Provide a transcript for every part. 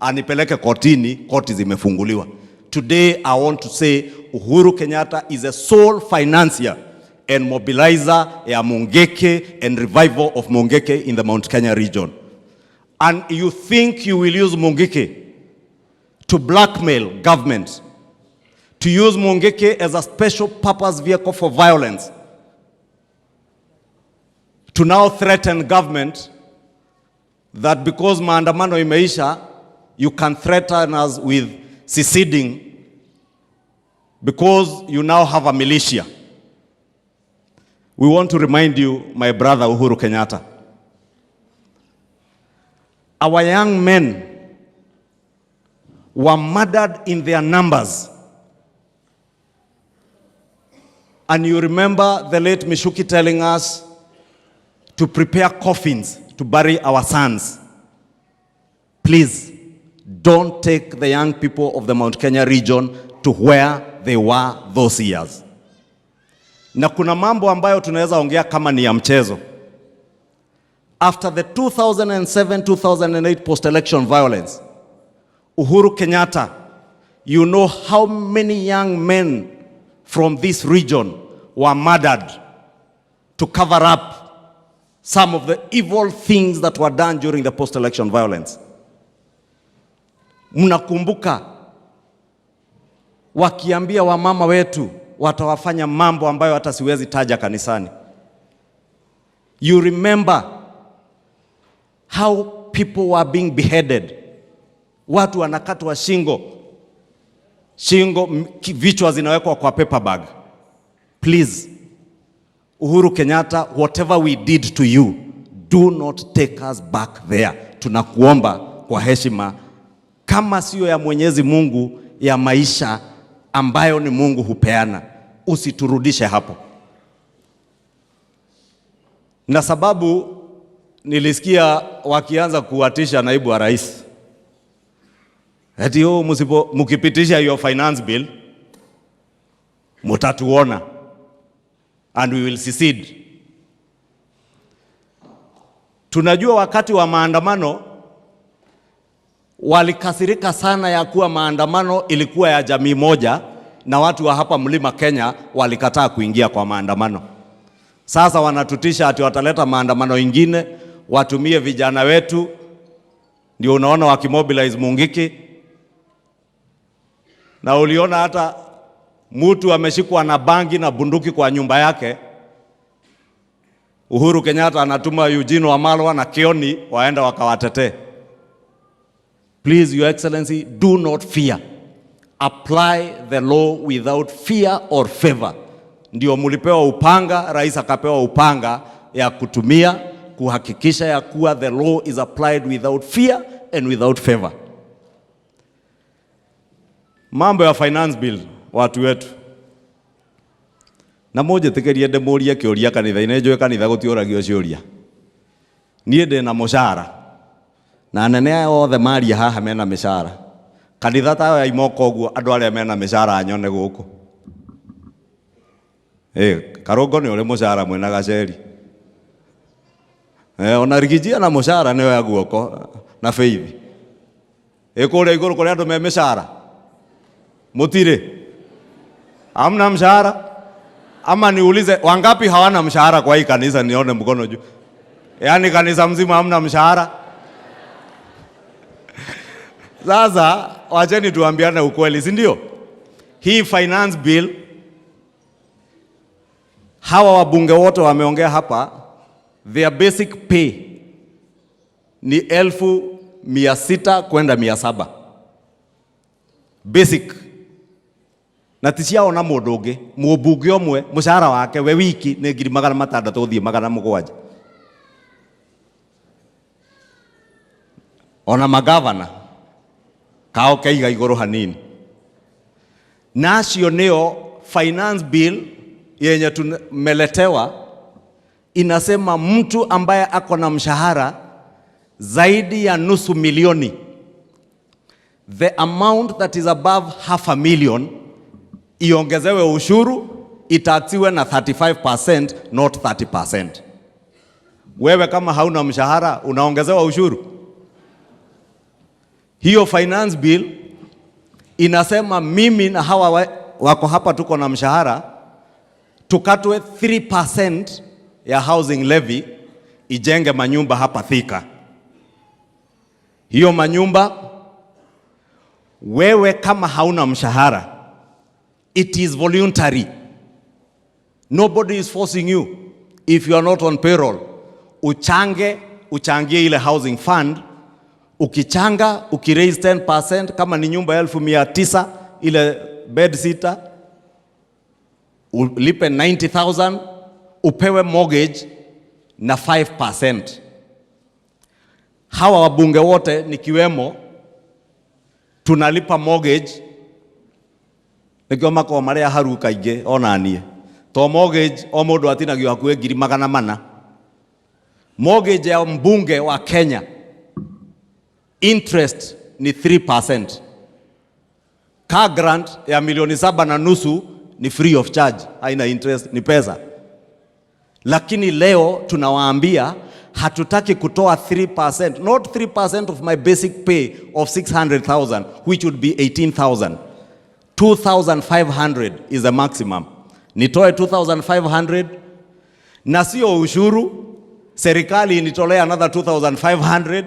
Anipeleke kotini, koti zimefunguliwa. Today I want to say Uhuru Kenyatta is a sole financier and mobilizer ya Mungeke and revival of Mungeke in the Mount Kenya region. And you think you will use Mungeke to blackmail government, to use Mungeke as a special purpose vehicle for violence, to now threaten government that because maandamano imeisha, you can threaten us with seceding because you now have a militia. We want to remind you, my brother Uhuru Kenyatta, our young men were murdered in their numbers. And you remember the late Mishuki telling us to prepare coffins to bury our sons. Please, don't take the young people of the Mount Kenya region to where they were those years. Na kuna mambo ambayo tunaweza ongea kama ni ya mchezo. After the 2007-2008 post-election violence, Uhuru Kenyatta, you know how many young men from this region were murdered to cover up some of the evil things that were done during the post-election violence. Mnakumbuka wakiambia wamama wetu watawafanya mambo ambayo hata siwezi taja kanisani. You remember how people were being beheaded. Watu wanakatwa shingo, vichwa zinawekwa kwa paper bag. Please, Uhuru Kenyatta, whatever we did to you, do not take us back there. Tunakuomba kwa heshima, kama sio ya Mwenyezi Mungu, ya maisha ambayo ni Mungu hupeana, usiturudishe hapo. Na sababu nilisikia wakianza kuwatisha naibu wa rais, eti mukipitisha your finance bill, mutatuona and we will secede. Tunajua wakati wa maandamano walikasirika sana ya kuwa maandamano ilikuwa ya jamii moja na watu wa hapa Mlima Kenya walikataa kuingia kwa maandamano. Sasa wanatutisha ati wataleta maandamano ingine, watumie vijana wetu, ndio unaona wakimobilize Mungiki. Na uliona hata mtu ameshikwa na bangi na bunduki kwa nyumba yake. Uhuru Kenyatta anatuma Eugene Wamalwa na Kioni waenda wakawatetee. Please, Your Excellency, do not fear. Apply the law without fear or favor. Ndio mulipewa upanga, rais akapewa upanga ya kutumia kuhakikisha ya kuwa the law is applied without fear and without favor. Mambo ya finance bill, watu wetu. Na moja tekeria demoria kioria kanitha inejo kanitha gutioragio cioria. Nie ndi na mushara. Na anene othe maria haha mena mishara. Kanitha ta ya imoko guo andu aria mena mishara nyone guku. Karongo ni ule mushara mwena gaceri. Ona rigijia na mushara niyo ya guoko na Faith. Kule iguru kule andu me mishara. Mutire. Amna mshahara? Ama niulize wangapi hawana mshahara kwa hii kanisa nione mkono juu. Yaani kanisa mzima hamna mshahara? Sasa wacheni tuambiane ukweli, si ndio? Hii finance bill, hawa wabunge wote wameongea hapa, their basic pay ni 1,600 kwenda 700. Basic. Na ticiaona mundu ungi mubunge omwe mushahara wake we wiki ni 600 uthie 700. Ona magavana kao kaiga iguru hanini. Nacio neo finance bill yenye tumeletewa inasema mtu ambaye ako na mshahara zaidi ya nusu milioni, the amount that is above 500,000 iongezewe ushuru, itaksiwe na 35%, not 30%. Wewe kama hauna mshahara unaongezewa ushuru. Hiyo finance bill inasema mimi na hawa wako hapa tuko na mshahara, tukatwe 3% ya housing levy ijenge manyumba hapa Thika. Hiyo manyumba, wewe kama hauna mshahara, it is voluntary. Nobody is forcing you. If you are not on payroll, uchangie ile housing fund. Ukichanga, ukiraise 10%, kama ni nyumba 1,900 ile bed sitter, ulipe 90,000, upewe mortgage na 5%. Hawa wabunge wote nikiwemo tunalipa mortgage nikioma kwa maria haru kaige onanie to mortgage o mundu atinagio hakuhe 400,000. Mortgage ya mbunge wa Kenya interest ni 3%. Car grant ya milioni 7.5 ni free of charge, haina interest, ni pesa. Lakini leo tunawaambia hatutaki kutoa 3%, not 3% of my basic pay of 600,000 which would be 18,000. 2,500 is the maximum. Nitoe 2,500 na sio ushuru, serikali initolea another 2,500,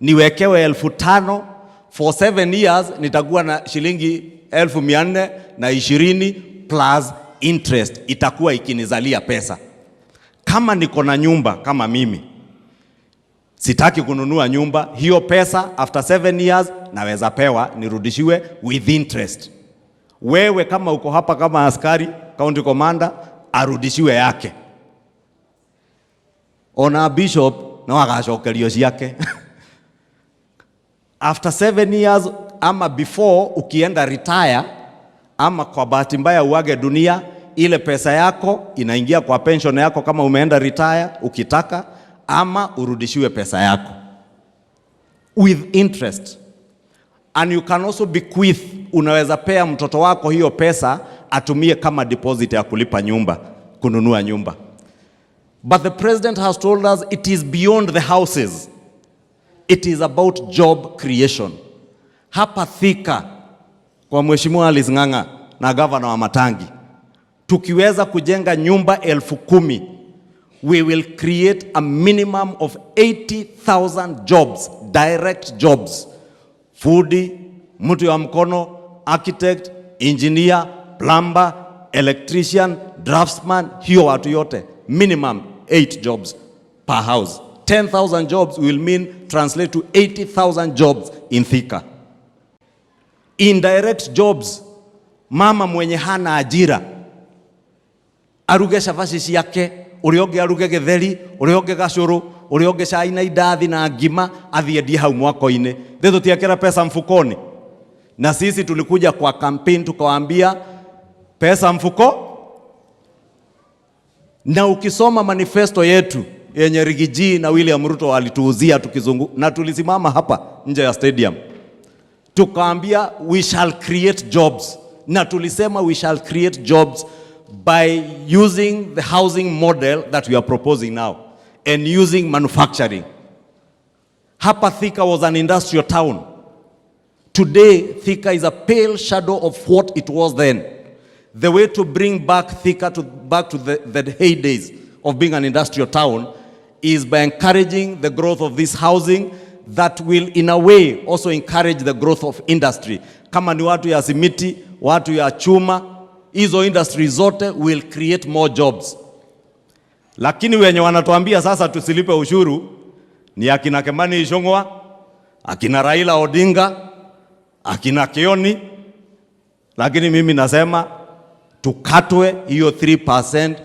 niwekewe 5,000 for 7 years, nitakuwa na shilingi 1,420 plus interest itakuwa ikinizalia pesa. Kama niko na nyumba kama mimi, sitaki kununua nyumba, hiyo pesa after 7 years naweza pewa nirudishiwe with interest. Wewe kama uko hapa kama askari, county commander, arudishiwe yake. Ona bishop na wagashokerio yake. After 7 years ama before ukienda retire ama kwa bahati mbaya uage dunia, ile pesa yako inaingia kwa pension yako kama umeenda retire ukitaka, ama urudishiwe pesa yako with interest. And you can also bequeath, unaweza pea mtoto wako hiyo pesa atumie kama deposit ya kulipa nyumba, kununua nyumba. But the president has told us it is beyond the houses. It is about job creation. Hapa Thika kwa Mheshimiwa Alice Ng'ang'a na governor wa Matangi, tukiweza kujenga nyumba 10,000, we will create a minimum of 80,000 jobs, direct jobs. Foodi, mtu wa mkono, architect, engineer, plumber, electrician, draftsman, hiyo watu yote, minimum 8 jobs per house. 10,000 jobs will mean translate to 80,000 jobs in Thika. Indirect jobs, mama mwenye hana ajira aruge shafashi yake, urioge aruge getheri, urioge gacuru, urioge cai na idathi na ngima, athiendie hau mwako-ini. Ndio tutiakira pesa mfukoni. Na sisi tulikuja kwa campaign tukawaambia pesa mfuko. Na ukisoma manifesto yetu yenye Rigiji na William Ruto walituuzia tukizungu, na tulisimama hapa nje ya stadium tukaambia we shall create jobs, na tulisema we shall create jobs by using the housing model that we are proposing now and using manufacturing. Hapa Thika was an industrial town. Today Thika is a pale shadow of what it was then. The way to bring back Thika back to the heydays of being an industrial town is by encouraging the growth of this housing that will in a way also encourage the growth of industry. Kama ni watu ya simiti, watu ya chuma, hizo industry zote will create more jobs. Lakini wenye wanatuambia sasa tusilipe ushuru ni akina Kemani Ichungwah, akina Raila Odinga, akina Kioni. Lakini mimi nasema tukatwe hiyo 3%.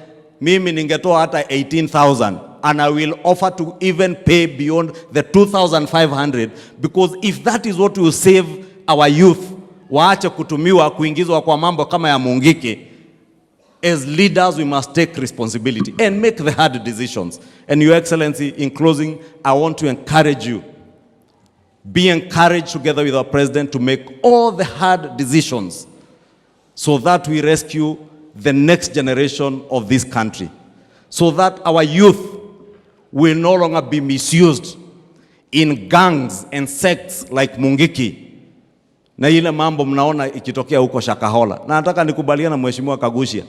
Mimi ningetoa hata 18,000 and I will offer to even pay beyond the 2,500, because if that is what will save our youth, waache kutumiwa kuingizwa kwa mambo kama ya Mungiki. As leaders we must take responsibility and make the hard decisions. And Your Excellency, in closing, I want to encourage you. Be encouraged together with our president to make all the hard decisions so that we rescue the next generation of this country, so that our youth will no longer be misused in gangs and sects like Mungiki. Na ile mambo mnaona ikitokea huko Shakahola. Na nataka nikubaliana na Mheshimiwa Kagushia.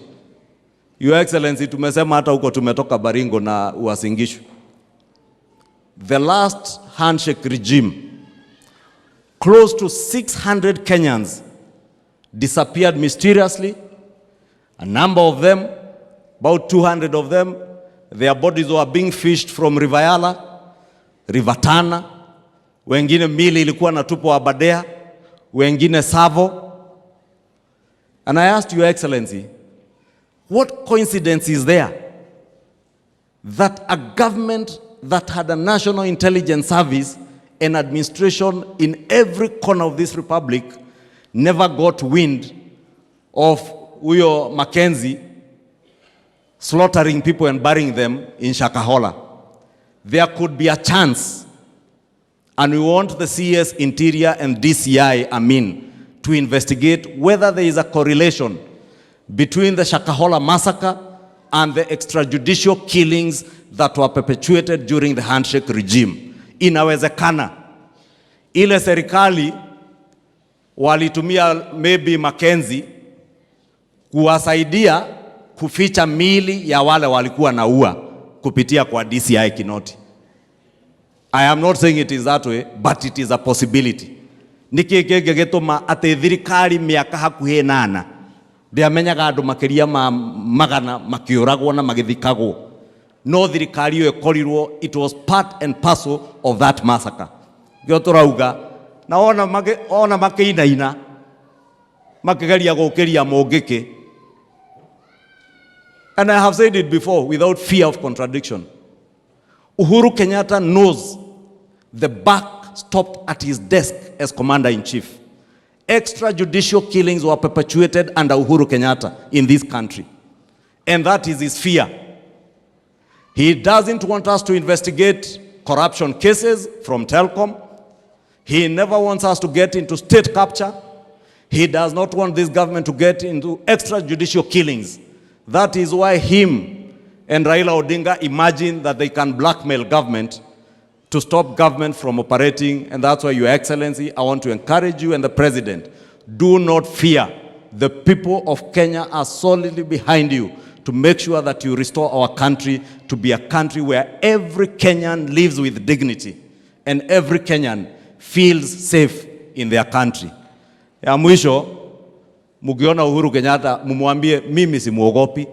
Your Excellency, tumesema hata huko tumetoka Baringo na Uasin Gishu. The last handshake regime, close to 600 Kenyans disappeared mysteriously. A number of them, about 200 of them, their bodies were being fished from River Yala, River Tana, wengine mili ilikuwa na tupo Abadea, wengine Savo. And I asked Your Excellency, what coincidence is there that a government that had a national intelligence service and administration in every corner of this republic never got wind of Uyo Mackenzie slaughtering people and burying them in Shakahola? There could be a chance, and we want the CS Interior and DCI, to investigate whether there is a correlation between the Shakahola massacre and the extrajudicial killings that were perpetuated during the handshake regime. Inawezekana ile serikali walitumia maybe Mackenzie kuwasaidia kuficha mili ya wale walikuwa naua kupitia kwa DCI Kinoti. I am not saying it is that way, but it is a possibility. Nikigege getuma ate thirikari miaka hakuhe 8 ndiamenyaga andu makiria magana makiuragwo na magithikagwo. No thirikari yo ekorirwo, it was part and parcel of that massacre. Gyo turauga na ona makiinaina makigeria gukiria Mungiki. And I have said it before without fear of contradiction. Uhuru Kenyatta knows the buck stopped at his desk as Commander-in-Chief. Extrajudicial killings were perpetuated under Uhuru Kenyatta in this country. And that is his fear. He doesn't want us to investigate corruption cases from Telkom. He never wants us to get into state capture. He does not want this government to get into extrajudicial killings. That is why him and Raila Odinga imagine that they can blackmail government to stop government from operating. And that's why, Your Excellency, I want to encourage you and the President, do not fear. The people of Kenya are solidly behind you to make sure that you restore our country to be a country where every Kenyan lives with dignity and every Kenyan feels safe in their country. Ya mwisho, mugiona Uhuru Kenyatta, mumwambie mimi simuogopi,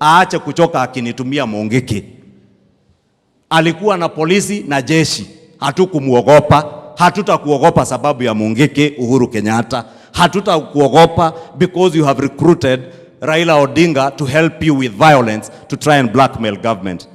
aache kuchoka akinitumia Mungiki. Alikuwa na polisi na jeshi, hatukumuogopa, hatutakuogopa sababu ya Mungiki. Uhuru Kenyatta, hatutakuogopa because you have recruited Raila Odinga to help you with violence to try and blackmail government.